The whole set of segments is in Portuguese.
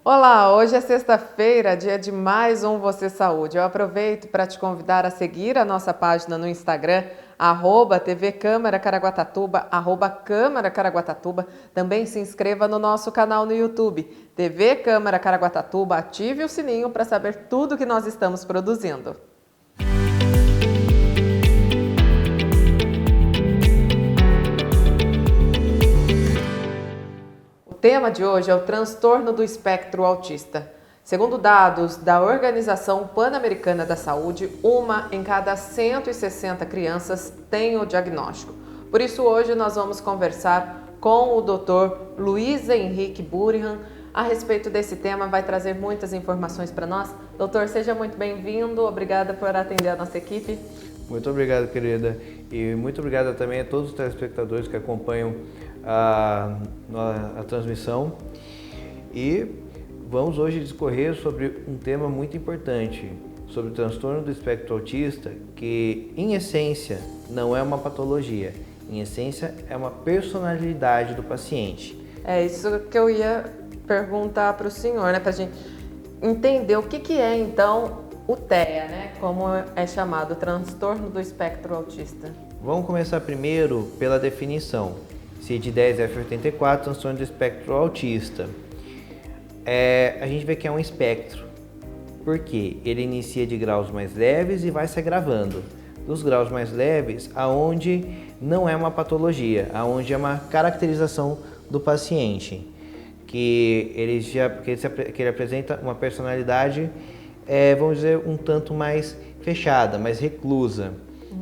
Olá, hoje é sexta-feira, dia de mais um Você Saúde. Eu aproveito para te convidar a seguir a nossa página no Instagram, @TV Câmara Caraguatatuba, @Câmara Caraguatatuba. Também se inscreva no nosso canal no YouTube, TV Câmara Caraguatatuba. Ative o sininho para saber tudo que nós estamos produzindo. O tema de hoje é o transtorno do espectro autista. Segundo dados da Organização Pan-Americana da Saúde, uma em cada 160 crianças tem o diagnóstico. Por isso, hoje nós vamos conversar com o Dr. Luiz Henrique Burihan a respeito desse tema. Vai trazer muitas informações para nós. Doutor, seja muito bem-vindo. Obrigada por atender a nossa equipe. Muito obrigado, querida. E muito obrigado também a todos os telespectadores que acompanham a transmissão. E vamos hoje discorrer sobre um tema muito importante, sobre o transtorno do espectro autista, que em essência não é uma patologia, em essência é uma personalidade do paciente. É isso que eu ia perguntar para o senhor, né, para a gente entender o que é então o TEA, né, como é chamado, o transtorno do espectro autista. Vamos começar primeiro pela definição. CID-10F84, transtorno do espectro autista. A gente vê que é um espectro, porque ele inicia de graus mais leves e vai se agravando. Dos graus mais leves, aonde não é uma patologia, aonde é uma caracterização do paciente, que ele apresenta uma personalidade, vamos dizer, um tanto mais fechada, mais reclusa.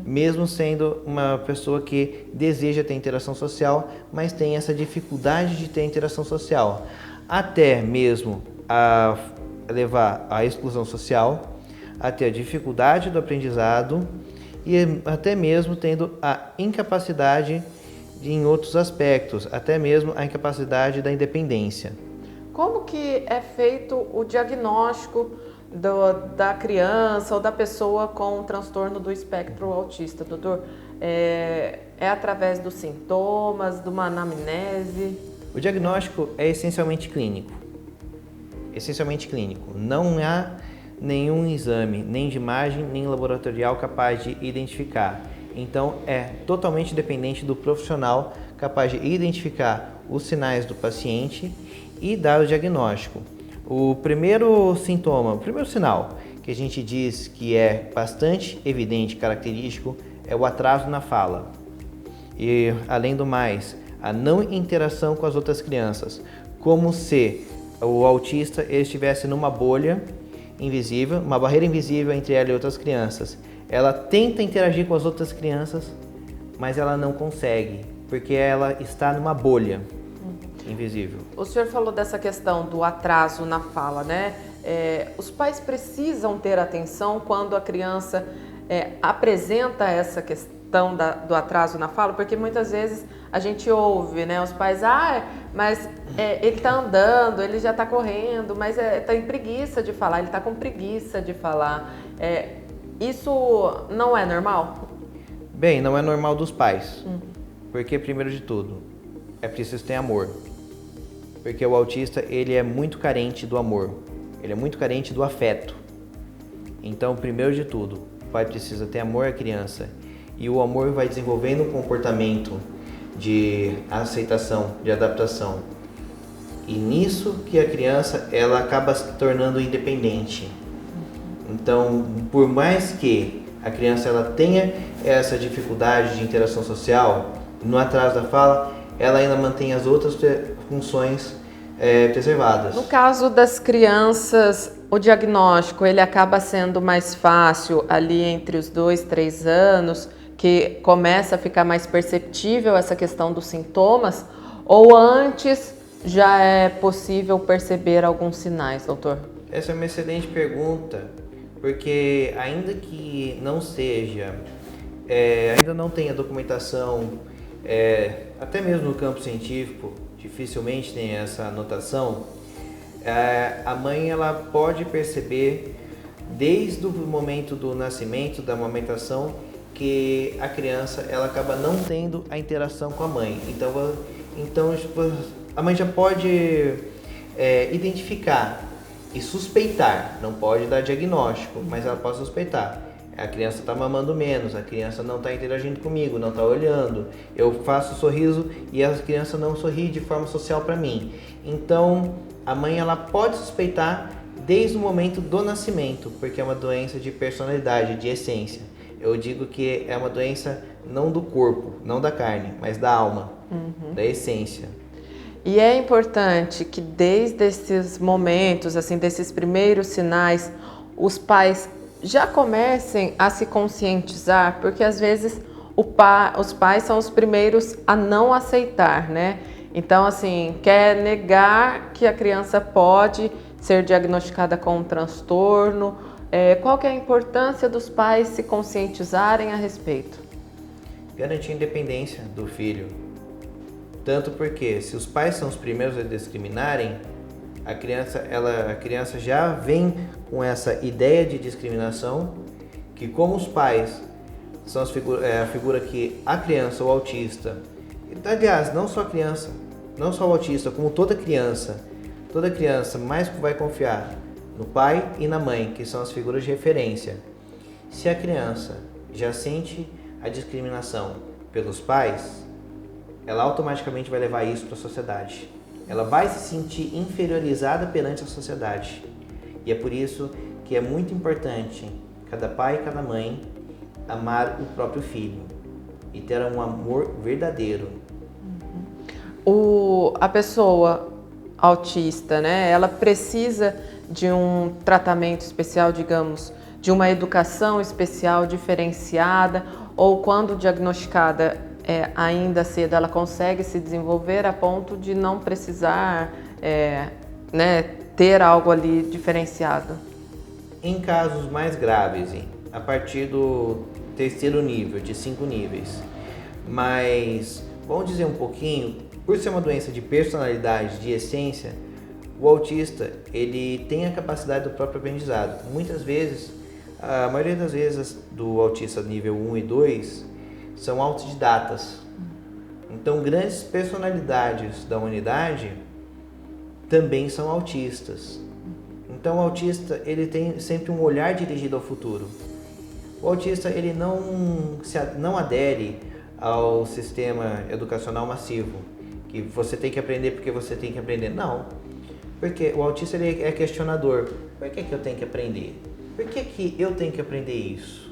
Mesmo sendo uma pessoa que deseja ter interação social, mas tem essa dificuldade de ter interação social, até mesmo a levar à exclusão social, até a dificuldade do aprendizado e até mesmo tendo a incapacidade em outros aspectos, até mesmo a incapacidade da independência. Como que é feito o diagnóstico da criança ou da pessoa com transtorno do espectro autista, doutor? É através dos sintomas, de uma anamnese? O diagnóstico é essencialmente clínico. Essencialmente clínico. Não há nenhum exame, nem de imagem, nem laboratorial capaz de identificar. Então é totalmente dependente do profissional capaz de identificar os sinais do paciente e dar o diagnóstico. O primeiro sintoma, o primeiro sinal que a gente diz que é bastante evidente, característico, é o atraso na fala. E, além do mais, a não interação com as outras crianças, como se o autista estivesse numa bolha invisível, uma barreira invisível entre ela e outras crianças. Ela tenta interagir com as outras crianças, mas ela não consegue, porque ela está numa bolha invisível. O senhor falou dessa questão do atraso na fala, né? Os pais precisam ter atenção quando a criança apresenta essa questão do atraso na fala, porque muitas vezes a gente ouve, né? Os pais, mas ele está andando, ele já está correndo, mas está em preguiça de falar, ele está com preguiça de falar. Isso não é normal? Bem, não é normal dos pais, porque primeiro de tudo, é preciso ter amor. Porque o autista, ele é muito carente do amor, ele é muito carente do afeto. Então, primeiro de tudo, o pai precisa ter amor à criança, e o amor vai desenvolvendo um comportamento de aceitação, de adaptação. E nisso que a criança, ela acaba se tornando independente. Então, por mais que a criança ela tenha essa dificuldade de interação social, no atraso da fala, ela ainda mantém as outras funções preservadas. No caso das crianças, o diagnóstico ele acaba sendo mais fácil ali entre os 2, 3 anos, que começa a ficar mais perceptível essa questão dos sintomas, ou antes já é possível perceber alguns sinais, doutor? Essa é uma excelente pergunta, porque ainda que não seja, ainda não tenha documentação, até mesmo no campo científico, dificilmente tem essa anotação, a mãe ela pode perceber desde o momento do nascimento, da amamentação, que a criança ela acaba não tendo a interação com a mãe. Então a mãe já pode identificar e suspeitar, não pode dar diagnóstico, mas ela pode suspeitar. A criança está mamando menos, a criança não está interagindo comigo, não está olhando, eu faço sorriso e a criança não sorri de forma social para mim. Então, a mãe ela pode suspeitar desde o momento do nascimento, porque é uma doença de personalidade, de essência. Eu digo que é uma doença não do corpo, não da carne, mas da alma, da essência. E é importante que desde esses momentos, assim, desses primeiros sinais, os pais já comecem a se conscientizar, porque às vezes os pais são os primeiros a não aceitar, né? Então, assim, quer negar que a criança pode ser diagnosticada com um transtorno. Qual que é a importância dos pais se conscientizarem a respeito? Garantir a independência do filho. Tanto porque se os pais são os primeiros a discriminarem, a criança já vem com essa ideia de discriminação, que como os pais são a figura que a criança, o autista, aliás, não só a criança, não só o autista, como toda criança mais vai confiar no pai e na mãe, que são as figuras de referência. Se a criança já sente a discriminação pelos pais, ela automaticamente vai levar isso para a sociedade. Ela vai se sentir inferiorizada perante a sociedade. E é por isso que é muito importante cada pai e cada mãe amar o próprio filho e ter um amor verdadeiro. A pessoa autista, né, ela precisa de um tratamento especial, digamos, de uma educação especial diferenciada, ou quando diagnosticada ainda cedo, ela consegue se desenvolver a ponto de não precisar ter algo ali diferenciado? Em casos mais graves, a partir do terceiro nível, de 5 níveis. Mas, vamos dizer um pouquinho, por ser uma doença de personalidade, de essência, o autista, ele tem a capacidade do próprio aprendizado. Muitas vezes, a maioria das vezes do autista nível 1 e 2 são autodidatas. Então, grandes personalidades da humanidade também são autistas. Então, o autista, ele tem sempre um olhar dirigido ao futuro. O autista, ele não adere ao sistema educacional massivo, que você tem que aprender porque você tem que aprender. Não, porque o autista ele é questionador. Por que eu tenho que aprender? Por que eu tenho que aprender isso?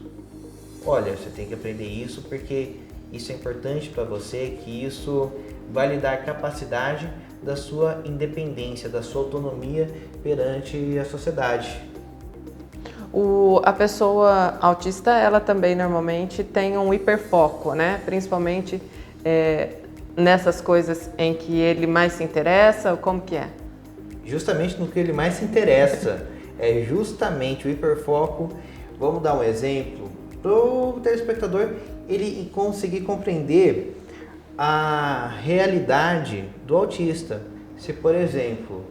Olha, você tem que aprender isso porque isso é importante para você, que isso vai lhe dar capacidade da sua independência, da sua autonomia perante a sociedade. A pessoa autista, ela também normalmente tem um hiperfoco, né? Principalmente nessas coisas em que ele mais se interessa, como que é? Justamente no que ele mais se interessa, é justamente o hiperfoco. Vamos dar um exemplo para o telespectador ele conseguir compreender a realidade do autista. Se, por exemplo,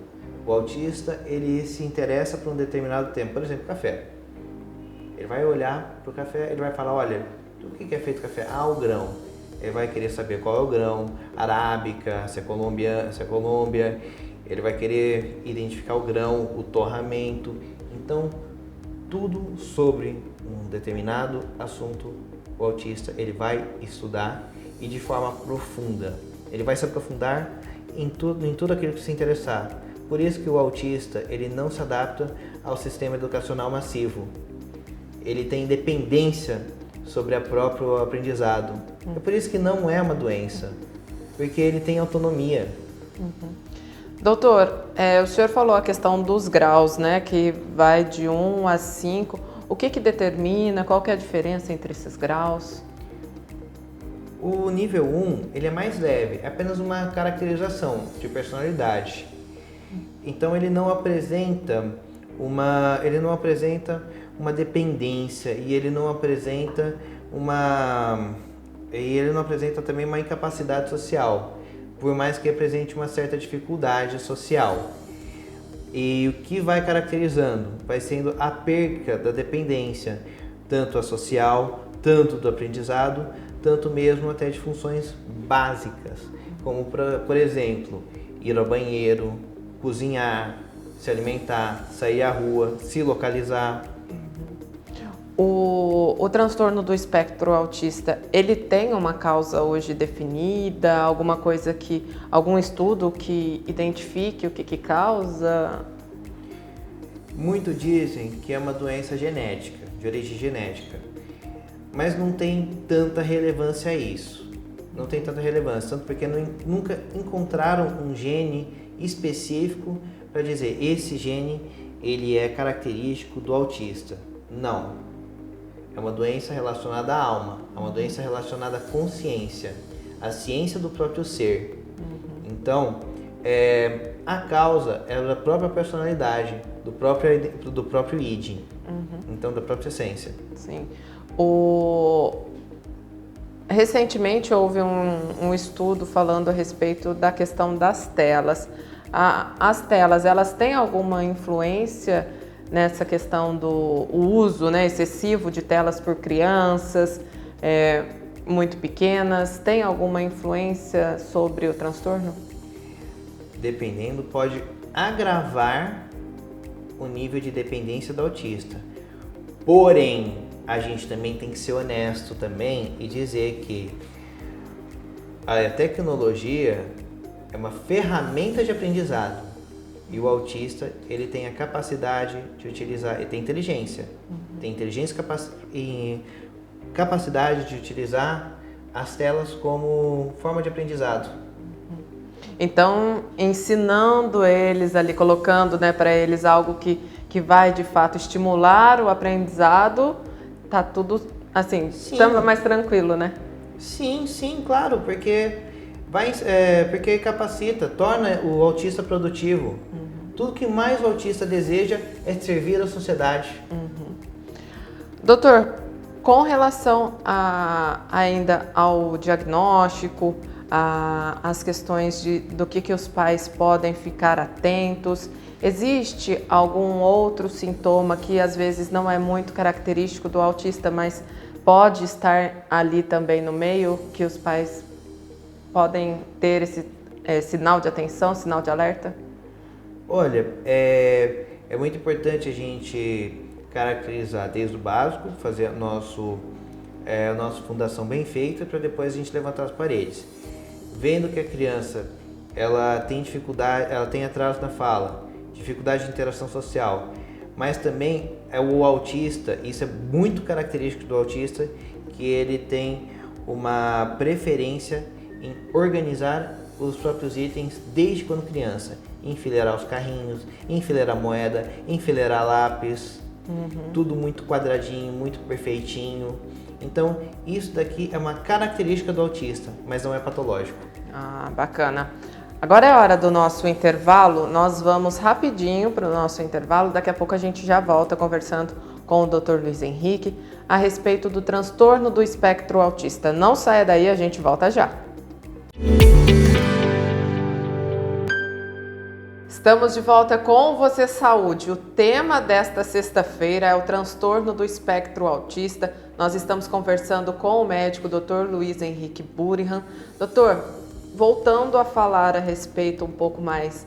o autista ele se interessa por um determinado tempo, por exemplo, café. Ele vai olhar para o café, ele vai falar, olha, do que é feito café? Ah, o grão. Ele vai querer saber qual é o grão, arábica, se é Colômbia. Ele vai querer identificar o grão, o torramento. Então, tudo sobre um determinado assunto, o autista ele vai estudar e de forma profunda. Ele vai se aprofundar em tudo aquilo que se interessar. Por isso que o autista ele não se adapta ao sistema educacional massivo. Ele tem independência sobre o próprio aprendizado. É por isso que não é uma doença, porque ele tem autonomia. Doutor, o senhor falou a questão dos graus, né, que vai de 1 a 5. O que determina, qual que é a diferença entre esses graus? O nível 1, ele é mais leve, é apenas uma caracterização de personalidade. Então ele não apresenta uma dependência e ele não apresenta também uma incapacidade social, por mais que apresente uma certa dificuldade social. E o que vai caracterizando? Vai sendo a perca da dependência, tanto a social, tanto do aprendizado, tanto mesmo até de funções básicas, como por exemplo, ir ao banheiro, cozinhar, se alimentar, sair à rua, se localizar. O transtorno do espectro autista, ele tem uma causa hoje definida, algum estudo que identifique o que causa? Muito dizem que é uma doença genética, de origem genética, mas não tem tanta relevância isso. Não tem tanta relevância, tanto porque nunca encontraram um gene específico para dizer esse gene ele é característico do autista. Não. É uma doença relacionada à alma, é uma doença relacionada à consciência, à ciência do próprio ser. Então, a causa é da própria personalidade, do próprio id, então da própria essência. Sim. Recentemente houve um estudo falando a respeito da questão das telas. As telas, elas têm alguma influência nessa questão do uso, né, excessivo de telas por crianças muito pequenas? Tem alguma influência sobre o transtorno? Dependendo, pode agravar o nível de dependência do autista. Porém, a gente também tem que ser honesto também e dizer que a tecnologia é uma ferramenta de aprendizado. E o autista, ele tem a capacidade de utilizar, ele tem inteligência. Tem inteligência e capacidade de utilizar as telas como forma de aprendizado. Então, ensinando eles ali, colocando, né, para eles algo que vai de fato estimular o aprendizado, tá tudo assim, tá mais tranquilo, né? Sim, claro, porque porque capacita, torna o autista produtivo. Tudo que mais o autista deseja é servir à sociedade. Doutor, com relação ainda ao diagnóstico, as questões do que os pais podem ficar atentos, existe algum outro sintoma que às vezes não é muito característico do autista, mas pode estar ali também no meio, que os pais podem ter esse sinal de atenção, sinal de alerta? Olha, é muito importante a gente caracterizar desde o básico, fazer a nossa fundação bem feita para depois a gente levantar as paredes. Vendo que a criança ela tem dificuldade, ela tem atraso na fala, dificuldade de interação social, mas também o autista, isso é muito característico do autista, que ele tem uma preferência em organizar os próprios itens desde quando criança, enfileirar os carrinhos, enfileirar moeda, enfileirar lápis, tudo muito quadradinho, muito perfeitinho. Então, isso daqui é uma característica do autista, mas não é patológico. Ah, bacana. Agora é hora do nosso intervalo, nós vamos rapidinho para o nosso intervalo, daqui a pouco a gente já volta conversando com o Dr. Luiz Henrique a respeito do transtorno do espectro autista. Não saia daí, a gente volta já. Estamos de volta com Você Saúde. O tema desta sexta-feira é o transtorno do espectro autista. Nós estamos conversando com o médico Dr. Luiz Henrique Burihan. Doutor, voltando a falar a respeito um pouco mais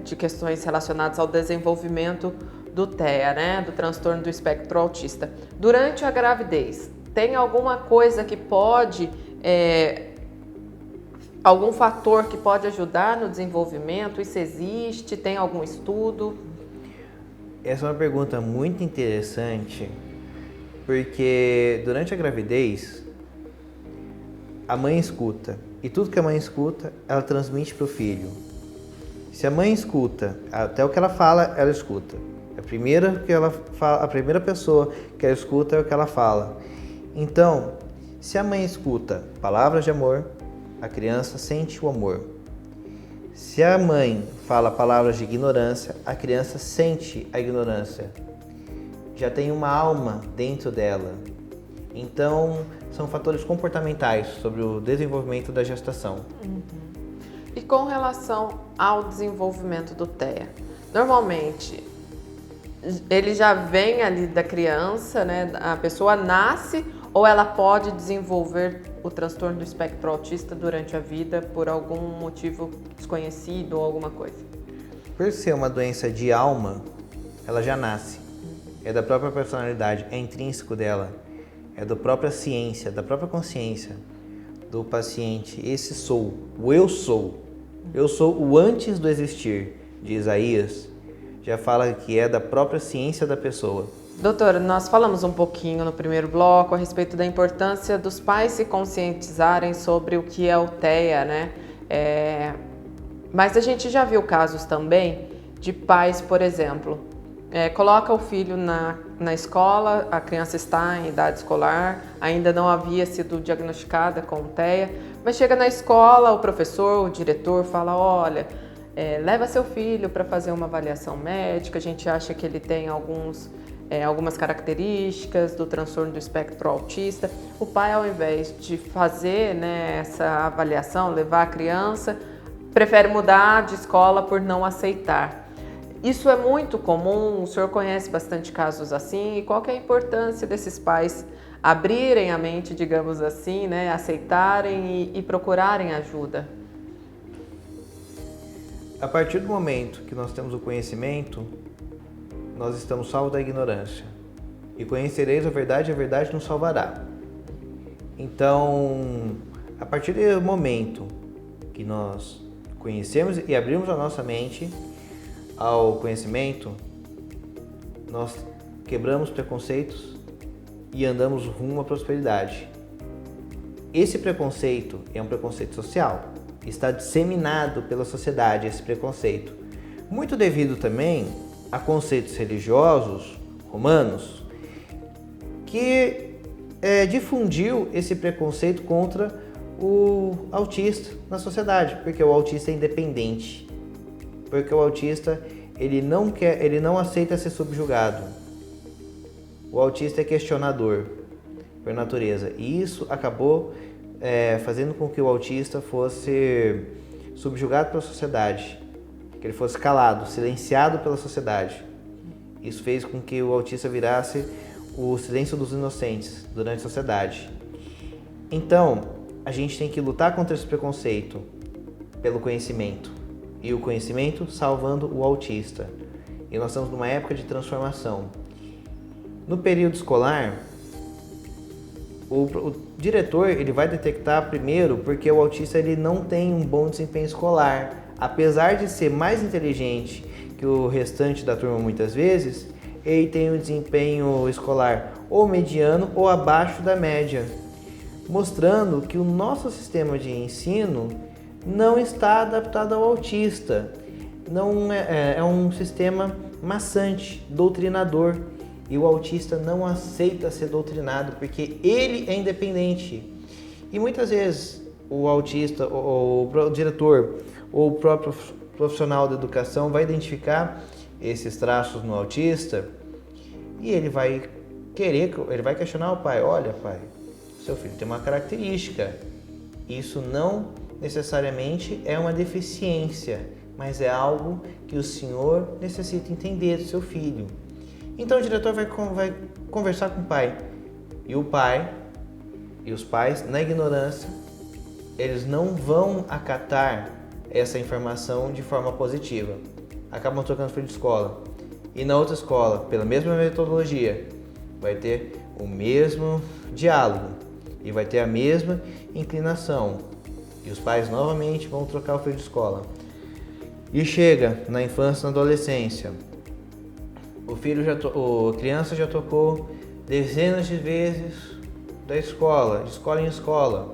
de questões relacionadas ao desenvolvimento do TEA, né, do transtorno do espectro autista. Durante a gravidez, tem alguma coisa que pode, algum fator que pode ajudar no desenvolvimento? Isso existe? Tem algum estudo? Essa é uma pergunta muito interessante, porque durante a gravidez, a mãe escuta. E tudo que a mãe escuta, ela transmite para o filho. Se a mãe escuta, até o que ela fala, ela escuta. A primeira pessoa que ela escuta é o que ela fala. Então, se a mãe escuta palavras de amor, a criança sente o amor. Se a mãe fala palavras de ignorância, a criança sente a ignorância. Já tem uma alma dentro dela. Então, são fatores comportamentais sobre o desenvolvimento da gestação. E com relação ao desenvolvimento do TEA? Normalmente, ele já vem ali da criança, né? A pessoa nasce ou ela pode desenvolver o transtorno do espectro autista durante a vida por algum motivo desconhecido ou alguma coisa? por ser uma doença de alma, ela já nasce. É da própria personalidade, é intrínseco dela. É da própria ciência, da própria consciência do paciente. Esse sou, o eu sou. Eu sou o antes do existir, de Isaías. Já fala que é da própria ciência da pessoa. Doutora, nós falamos um pouquinho no primeiro bloco a respeito da importância dos pais se conscientizarem sobre o que é o TEA, né? Mas a gente já viu casos também de pais, por exemplo, coloca o filho na escola, a criança está em idade escolar, ainda não havia sido diagnosticada com TEA, mas chega na escola, o professor, o diretor fala, olha, leva seu filho para fazer uma avaliação médica, a gente acha que ele tem algumas características do transtorno do espectro autista. O pai, ao invés de fazer, né, essa avaliação, levar a criança, prefere mudar de escola por não aceitar. Isso é muito comum, o senhor conhece bastante casos assim, e qual que é a importância desses pais abrirem a mente, digamos assim, né, aceitarem e procurarem ajuda? A partir do momento que nós temos o conhecimento, nós estamos salvos da ignorância. E conhecereis a verdade nos salvará. Então, a partir do momento que nós conhecemos e abrimos a nossa mente ao conhecimento, nós quebramos preconceitos e andamos rumo à prosperidade. Esse preconceito é um preconceito social. Está disseminado pela sociedade esse preconceito. Muito devido também a conceitos religiosos romanos que difundiu esse preconceito contra o autista na sociedade, porque o autista é independente, porque o autista ele não aceita ser subjugado. O autista é questionador por natureza, e isso acabou fazendo com que o autista fosse subjugado pela sociedade, que ele fosse calado, silenciado pela sociedade. Isso fez com que o autista virasse o silêncio dos inocentes durante a sociedade. Então, a gente tem que lutar contra esse preconceito pelo conhecimento. E o conhecimento salvando o autista. E nós estamos numa época de transformação. No período escolar, o diretor ele vai detectar primeiro porque o autista ele não tem um bom desempenho escolar. Apesar de ser mais inteligente que o restante da turma muitas vezes, ele tem um desempenho escolar ou mediano ou abaixo da média, mostrando que o nosso sistema de ensino não está adaptado ao autista. Não é um sistema maçante, doutrinador, e o autista não aceita ser doutrinado porque ele é independente. E muitas vezes o autista, ou o diretor, ou o próprio profissional da educação vai identificar esses traços no autista e ele vai questionar o pai, olha pai, seu filho tem uma característica, isso não necessariamente é uma deficiência, mas é algo que o senhor necessita entender do seu filho. Então o diretor vai conversar com o pai, e o pai e os pais, na ignorância, eles não vão acatar essa informação de forma positiva. Acabam trocando filho de escola. E na outra escola, pela mesma metodologia, vai ter o mesmo diálogo e vai ter a mesma inclinação. E os pais novamente vão trocar o filho de escola. E chega na infância e na adolescência. A criança já trocou dezenas de vezes de escola em escola.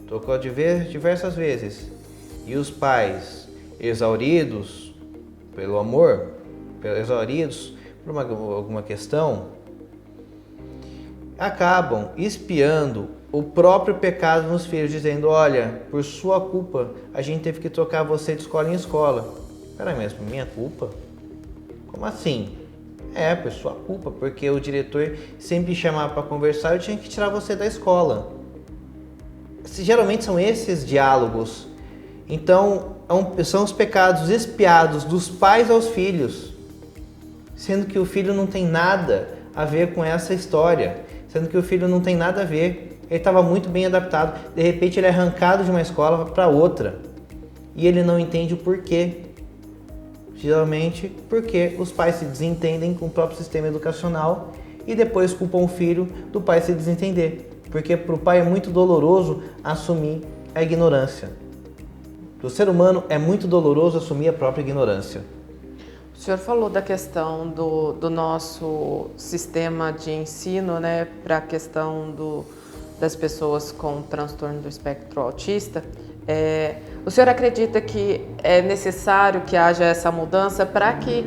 Trocou diversas vezes. E os pais, exauridos pelo amor, exauridos por alguma questão, acabam espiando o próprio pecado nos filhos, dizendo, olha, por sua culpa a gente teve que trocar você de escola em escola. Peraí, mas por minha culpa? Como assim? Por sua culpa, porque o diretor sempre chamava para conversar e eu tinha que tirar você da escola. Geralmente são esses diálogos. Então, são os pecados espiados dos pais aos filhos, sendo que o filho não tem nada a ver com essa história, sendo que o filho não tem nada a ver. Ele estava muito bem adaptado, de repente ele é arrancado de uma escola para outra e ele não entende o porquê. Geralmente porque os pais se desentendem com o próprio sistema educacional e depois culpam o filho do pai se desentender. Porque para o pai é muito doloroso assumir a ignorância. Para o ser humano é muito doloroso assumir a própria ignorância. O senhor falou da questão do nosso sistema de ensino, né, para a questão das pessoas com transtorno do espectro autista. O senhor acredita que é necessário que haja essa mudança para que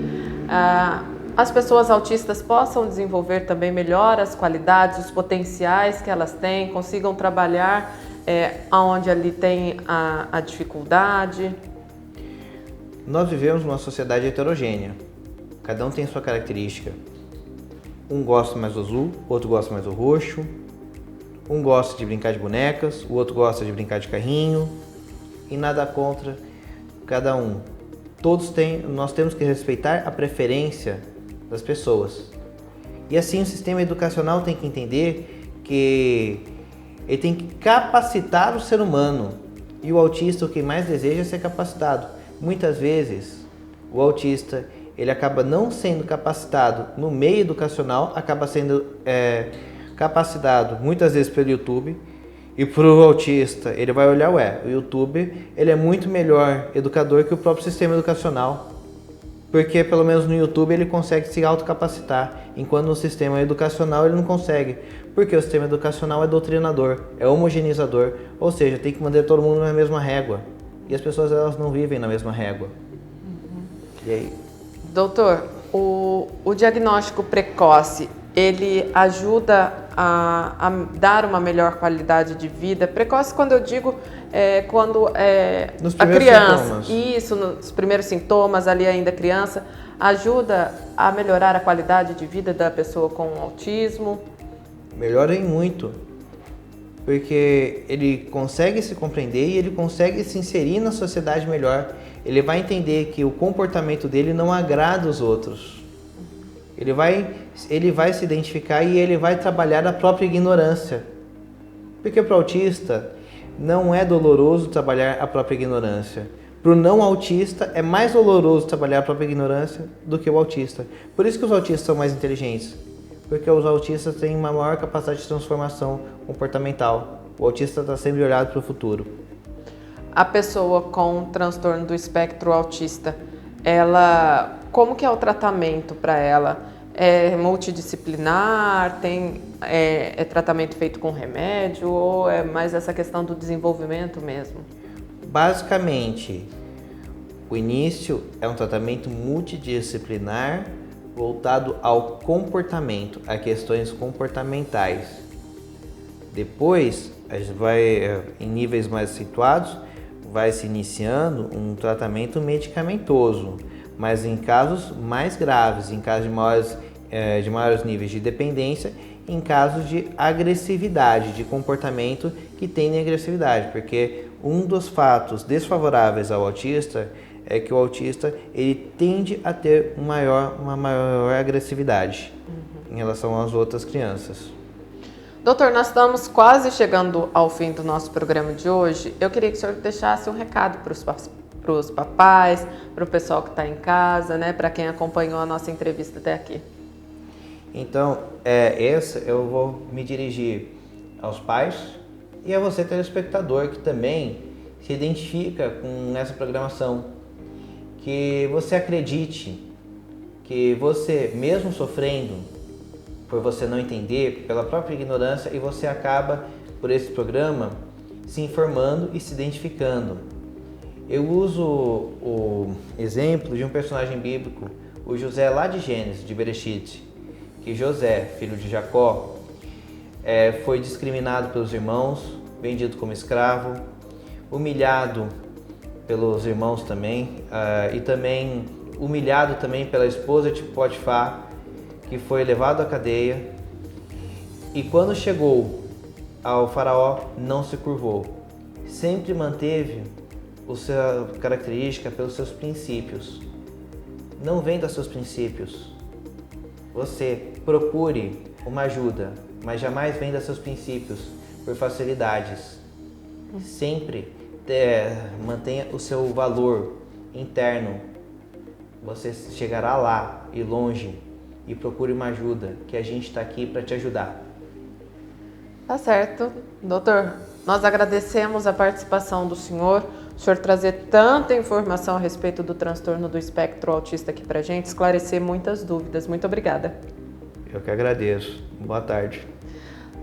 as pessoas autistas possam desenvolver também melhor as qualidades, os potenciais que elas têm, consigam trabalhar onde ali tem a dificuldade? Nós vivemos numa sociedade heterogênea. Cada um tem sua característica. Um gosta mais do azul, outro gosta mais do roxo. Um gosta de brincar de bonecas, o outro gosta de brincar de carrinho. E nada contra cada um. Nós temos que respeitar a preferência das pessoas. E assim o sistema educacional tem que entender que ele tem que capacitar o ser humano. E o autista o que mais deseja é ser capacitado. Muitas vezes o autista ele acaba não sendo capacitado no meio educacional, acaba sendo capacitado muitas vezes pelo YouTube. E para o autista, ele vai olhar, o YouTube ele é muito melhor educador que o próprio sistema educacional. Porque pelo menos no YouTube ele consegue se autocapacitar, enquanto no sistema educacional ele não consegue. Porque o sistema educacional é doutrinador, é homogeneizador, ou seja, tem que manter todo mundo na mesma régua. E as pessoas elas não vivem na mesma régua. E aí? Doutor, o diagnóstico precoce, ele ajuda a dar uma melhor qualidade de vida? Precoce, quando eu digo, quando a criança, sintomas. Isso, nos primeiros sintomas, ali ainda criança, ajuda a melhorar a qualidade de vida da pessoa com autismo? Melhora em muito, porque ele consegue se compreender e ele consegue se inserir na sociedade melhor. Ele vai entender que o comportamento dele não agrada os outros. Ele vai se identificar e ele vai trabalhar a própria ignorância. Porque para o autista não é doloroso trabalhar a própria ignorância. Para o não autista é mais doloroso trabalhar a própria ignorância do que o autista. Por isso que os autistas são mais inteligentes. Porque os autistas têm uma maior capacidade de transformação comportamental. O autista está sempre olhado para o futuro. A pessoa com transtorno do espectro autista, como que é o tratamento para ela? É multidisciplinar? É tratamento feito com remédio? Ou é mais essa questão do desenvolvimento mesmo? Basicamente, o início é um tratamento multidisciplinar voltado ao comportamento, a questões comportamentais. Depois, a gente vai em níveis mais situados, vai se iniciando um tratamento medicamentoso, mas em casos mais graves, em casos de maiores níveis de dependência, em casos de agressividade, de comportamento que tem agressividade, porque um dos fatos desfavoráveis ao autista é que o autista ele tende a ter uma maior agressividade em relação às outras crianças. Doutor, nós estamos quase chegando ao fim do nosso programa de hoje. Eu queria que o senhor deixasse um recado para os papais, para o pessoal que está em casa, né, para quem acompanhou a nossa entrevista até aqui. Então, eu vou me dirigir aos pais e a você, telespectador, que também se identifica com essa programação. Que você acredite que você, mesmo sofrendo por você não entender, pela própria ignorância, e você acaba, por esse programa, se informando e se identificando. Eu uso o exemplo de um personagem bíblico, o José lá de Gênesis, de Bereshit, que José, filho de Jacó, foi discriminado pelos irmãos, vendido como escravo, humilhado pelos irmãos também, e também humilhado também pela esposa de Potifar, que foi levado à cadeia, e quando chegou ao faraó não se curvou, sempre manteve a sua característica pelos seus princípios. Não venda seus princípios. Você procure uma ajuda, mas jamais venda seus princípios por facilidades. Sempre mantenha o seu valor interno você chegará lá e longe e procure uma ajuda, que a gente está aqui para te ajudar. Tá certo. Doutor, nós agradecemos a participação do senhor trazer tanta informação a respeito do transtorno do espectro autista aqui pra gente, esclarecer muitas dúvidas. Muito obrigada. Eu que agradeço. Boa tarde.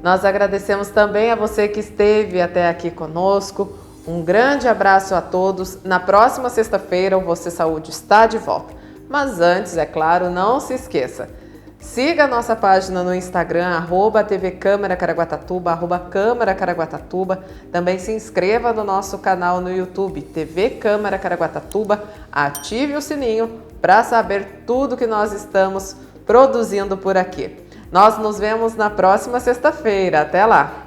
Nós agradecemos também a você que esteve até aqui conosco. Um grande abraço a todos. Na próxima sexta-feira o Você Saúde está de volta. Mas antes, é claro, não se esqueça. Siga a nossa página no Instagram, @TV Câmara Caraguatatuba, @Câmara Caraguatatuba. Também se inscreva no nosso canal no YouTube, TV Câmara Caraguatatuba. Ative o sininho para saber tudo que nós estamos produzindo por aqui. Nós nos vemos na próxima sexta-feira. Até lá!